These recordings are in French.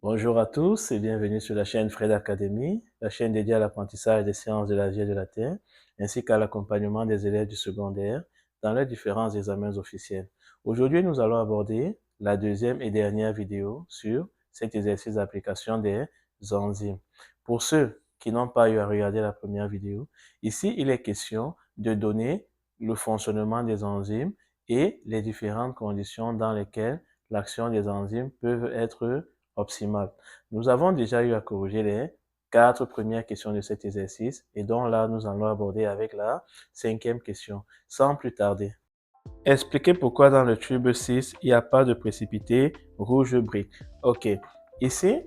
Bonjour à tous et bienvenue sur la chaîne Fred Academy, la chaîne dédiée à l'apprentissage des sciences de la vie et de la Terre, ainsi qu'à l'accompagnement des élèves du secondaire dans leurs différents examens officiels. Aujourd'hui, nous allons aborder la deuxième et dernière vidéo sur cet exercice d'application des enzymes. Pour ceux qui n'ont pas eu à regarder la première vidéo, ici, il est question de donner le fonctionnement des enzymes et les différentes conditions dans lesquelles l'action des enzymes peut être optimale. Nous avons déjà eu à corriger les 4 premières questions de cet exercice et donc là, nous allons aborder avec la 5e question, sans plus tarder. Expliquez pourquoi dans le tube 6, il n'y a pas de précipité rouge brique. Ok, ici,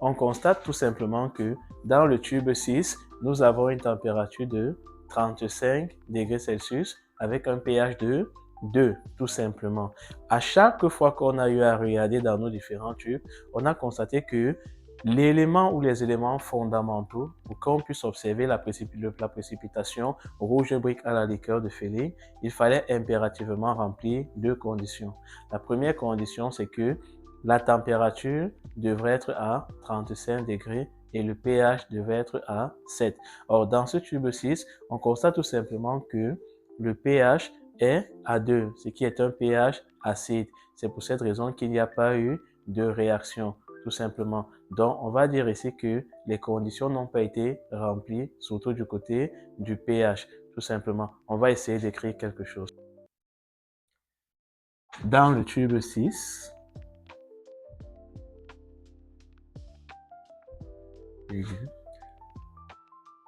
on constate tout simplement que dans le tube 6, nous avons une température de 35 degrés Celsius avec un pH de 2, tout simplement. À chaque fois qu'on a eu à regarder dans nos différents tubes, on a constaté que l'élément ou les éléments fondamentaux pour qu'on puisse observer la précipitation rouge brique à la liqueur de Fehling, il fallait impérativement remplir 2 conditions. La première condition, c'est que la température devrait être à 35 degrés et le pH devrait être à 7. Or, dans ce tube 6, on constate tout simplement que le pH est à 2, ce qui est un pH acide. C'est pour cette raison qu'il n'y a pas eu de réaction, tout simplement. Donc, on va dire ici que les conditions n'ont pas été remplies, surtout du côté du pH, tout simplement. On va essayer d'écrire quelque chose. Dans le tube 6,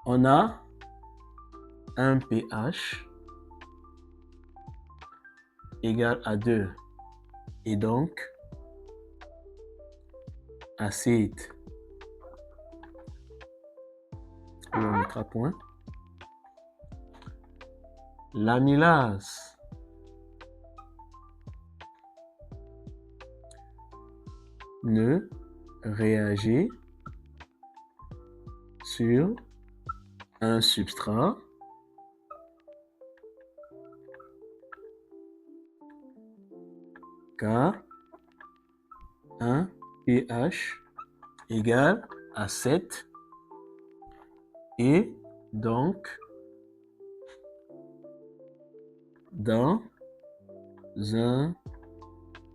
on a un pH égal à 2 et donc acide. Et on mettra point. L'amylase ne réagit sur un substrat qu'à un pH égal à 7 et donc dans un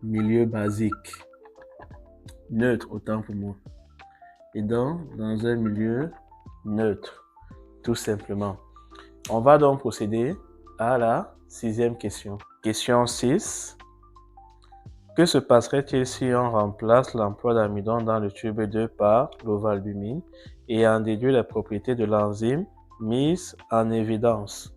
milieu basique, neutre autant pour moi, et dans un milieu neutre, tout simplement. On va donc procéder à la 6e question. Question 6. Que se passerait-il si on remplace l'emploi d'amidon dans le tube 2 par l'ovalbumine et en déduit les propriétés de l'enzyme mise en évidence?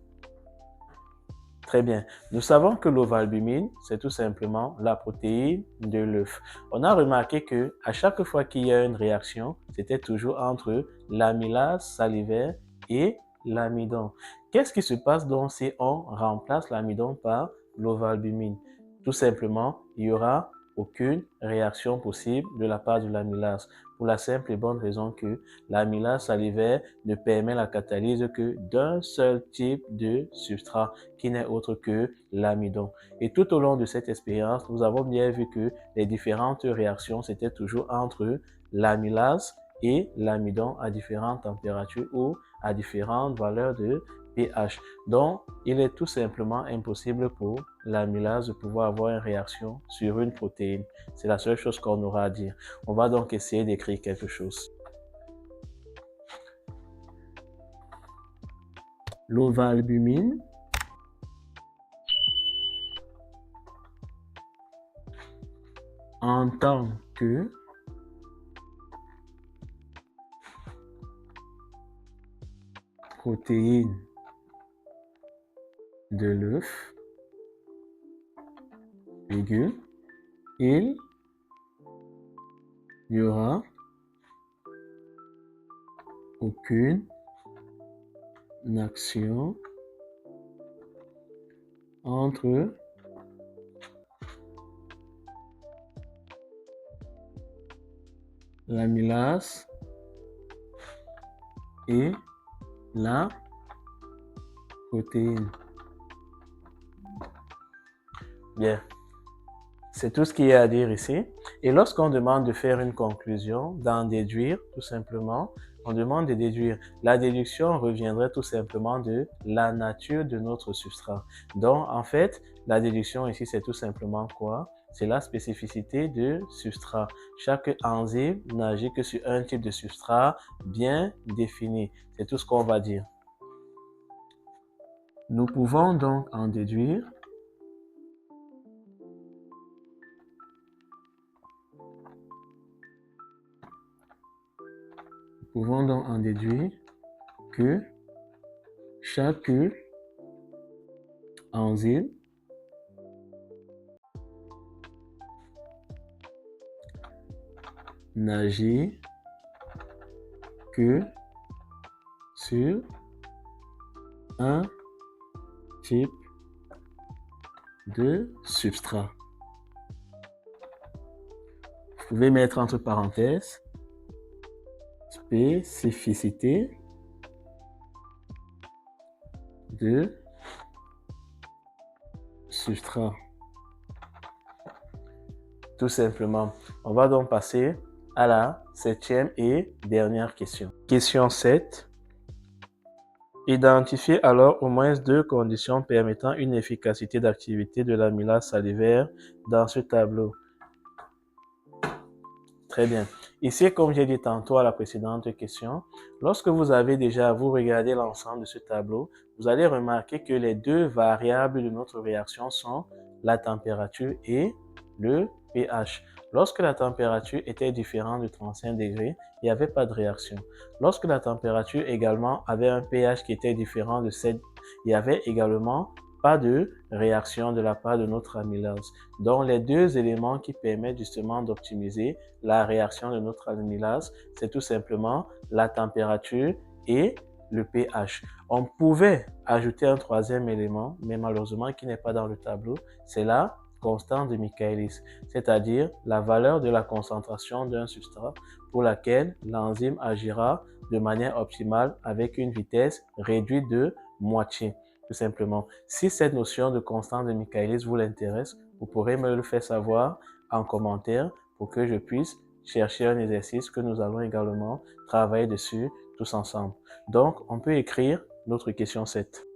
Très bien. Nous savons que l'ovalbumine, c'est tout simplement la protéine de l'œuf. On a remarqué que à chaque fois qu'il y a une réaction, c'était toujours entre l'amylase salivaire et l'amidon. Qu'est-ce qui se passe donc si on remplace l'amidon par l'ovalbumine? Tout simplement, il n'y aura aucune réaction possible de la part de l'amylase, pour la simple et bonne raison que l'amylase salivaire ne permet la catalyse que d'un seul type de substrat, qui n'est autre que l'amidon. Et tout au long de cette expérience, nous avons bien vu que les différentes réactions, c'était toujours entre l'amylase et l'amidon à différentes températures ou à différentes valeurs de pH. Donc, il est tout simplement impossible pour l'amylase de pouvoir avoir une réaction sur une protéine. C'est la seule chose qu'on aura à dire. On va donc essayer d'écrire quelque chose. L'ovalbumine en tant que protéine de l'œuf, virgule, il n'y aura aucune action entre l'amylase et la protéine. Bien, c'est tout ce qu'il y a à dire ici. Et lorsqu'on demande de faire une conclusion, d'en déduire, tout simplement, on demande de déduire. La déduction reviendrait tout simplement de la nature de notre substrat. Donc, en fait, la déduction ici, c'est tout simplement quoi? C'est la spécificité de substrat. Chaque enzyme n'agit que sur un type de substrat bien défini. C'est tout ce qu'on va dire. Nous pouvons donc en déduire que chaque enzyme n'agit que sur un type de substrat. Vous pouvez mettre entre parenthèses spécificité de substrat. Tout simplement. On va donc passer à la 7e et dernière question. Question 7. Identifiez alors au moins 2 conditions permettant une efficacité d'activité de l'amylase salivaire dans ce tableau. Très bien. Ici, comme j'ai dit tantôt à la précédente question, lorsque vous regardez l'ensemble de ce tableau, vous allez remarquer que les 2 variables de notre réaction sont la température et le pH. Lorsque la température était différente de 35 degrés, il n'y avait pas de réaction. Lorsque la température également avait un pH qui était différent de 7, il n'y avait également pas de réaction de la part de notre amylase. Donc, les 2 éléments qui permettent justement d'optimiser la réaction de notre amylase, c'est tout simplement la température et le pH. On pouvait ajouter un 3e élément, mais malheureusement qui n'est pas dans le tableau, c'est la constante de Michaelis, c'est-à-dire la valeur de la concentration d'un substrat pour laquelle l'enzyme agira de manière optimale avec une vitesse réduite de moitié. Tout simplement. Si cette notion de constante de Michaelis vous intéresse, vous pourrez me le faire savoir en commentaire pour que je puisse chercher un exercice que nous allons également travailler dessus tous ensemble. Donc, on peut écrire notre question 7.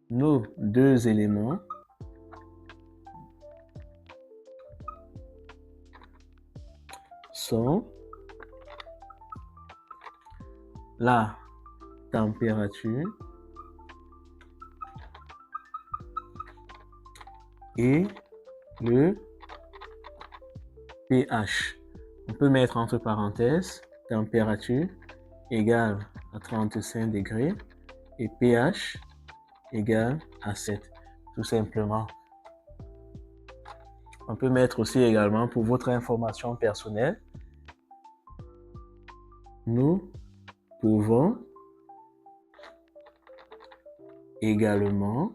Nos 2 éléments sont la température et le pH. On peut mettre entre parenthèses température égale à 35 degrés et pH égale à 7, tout simplement. On peut mettre aussi également pour votre information personnelle, nous pouvons également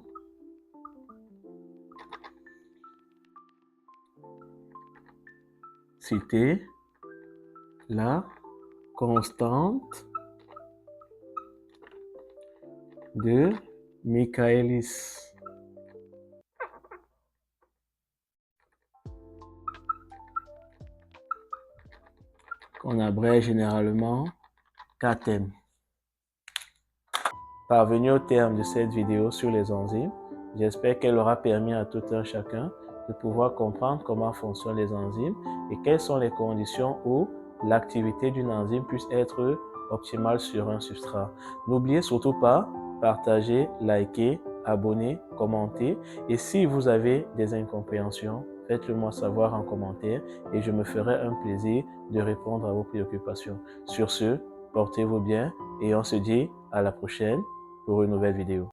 citer la constante de Michaelis. Qu'on abrège généralement KTEM. Parvenu au terme de cette vidéo sur les enzymes, j'espère qu'elle aura permis à tout un chacun de pouvoir comprendre comment fonctionnent les enzymes et quelles sont les conditions où l'activité d'une enzyme puisse être optimale sur un substrat. N'oubliez surtout pas, partager, liker, abonner, commenter et si vous avez des incompréhensions, faites-le moi savoir en commentaire et je me ferai un plaisir de répondre à vos préoccupations. Sur ce, portez-vous bien et on se dit à la prochaine pour une nouvelle vidéo.